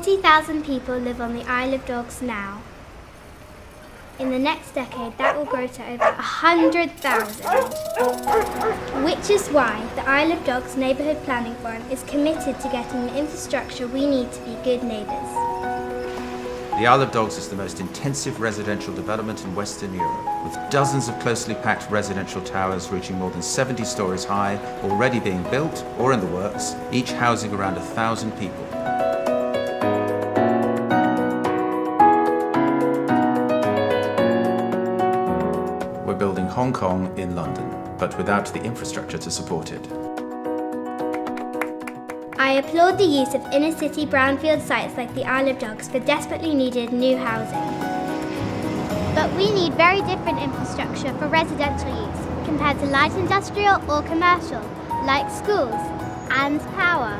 40,000 people live on the Isle of Dogs now. In the next decade, that will grow to over 100,000. Which is why the Isle of Dogs Neighbourhood Planning Forum is committed to getting the infrastructure we need to be good neighbours. The Isle of Dogs is the most intensive residential development in Western Europe, with dozens of closely packed residential towers reaching more than 70 stories high, already being built or in the works, each housing around 1,000 people. We're building Hong Kong in London, but without the infrastructure to support it. I applaud the use of inner-city brownfield sites like the Isle of Dogs for desperately needed new housing. But we need very different infrastructure for residential use compared to light industrial or commercial, like schools and power.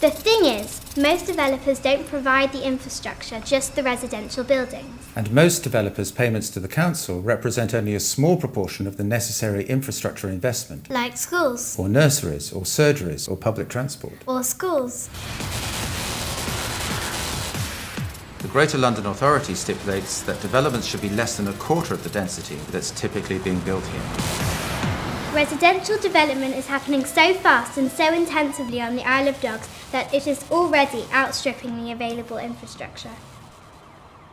The thing is, most developers don't provide the infrastructure, just the residential buildings. And most developers' payments to the council represent only a small proportion of the necessary infrastructure investment. Like schools. Or nurseries, or surgeries, or public transport. Or schools. The Greater London Authority stipulates that developments should be less than a quarter of the density that's typically being built here. Residential development is happening so fast and so intensively on the Isle of Dogs that it is already outstripping the available infrastructure.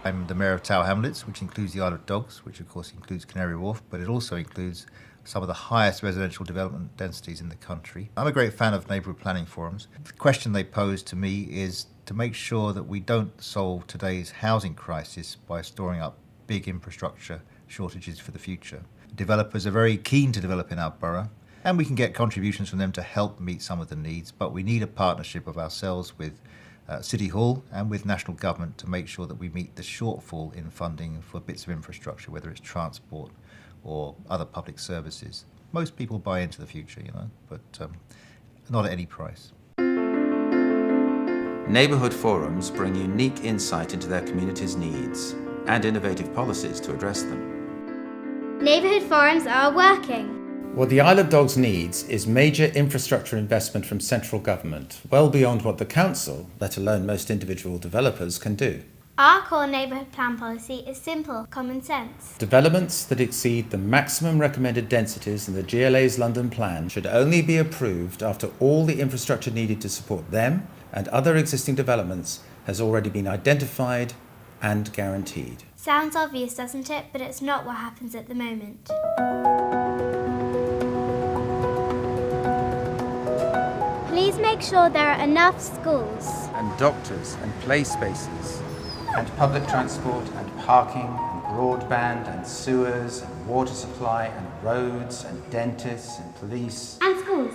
I'm the Mayor of Tower Hamlets, which includes the Isle of Dogs, which of course includes Canary Wharf, but it also includes some of the highest residential development densities in the country. I'm a great fan of neighbourhood planning forums. The question they pose to me is to make sure that we don't solve today's housing crisis by storing up big infrastructure shortages for the future. Developers are very keen to develop in our borough, and we can get contributions from them to help meet some of the needs, but we need a partnership of ourselves with City Hall and with national government to make sure that we meet the shortfall in funding for bits of infrastructure, whether it's transport or other public services. Most people buy into the future, but not at any price. Neighbourhood forums bring unique insight into their community's needs and innovative policies to address them. Neighbourhood forums are working. What the Isle of Dogs needs is major infrastructure investment from central government, well beyond what the council, let alone most individual developers, can do. Our core neighbourhood plan policy is simple, common sense. Developments that exceed the maximum recommended densities in the GLA's London plan should only be approved after all the infrastructure needed to support them and other existing developments has already been identified and guaranteed. Sounds obvious, doesn't it? But it's not what happens at the moment. Please make sure there are enough schools. And doctors and play spaces. And public transport and parking and broadband and sewers and water supply and roads and dentists and police. And schools.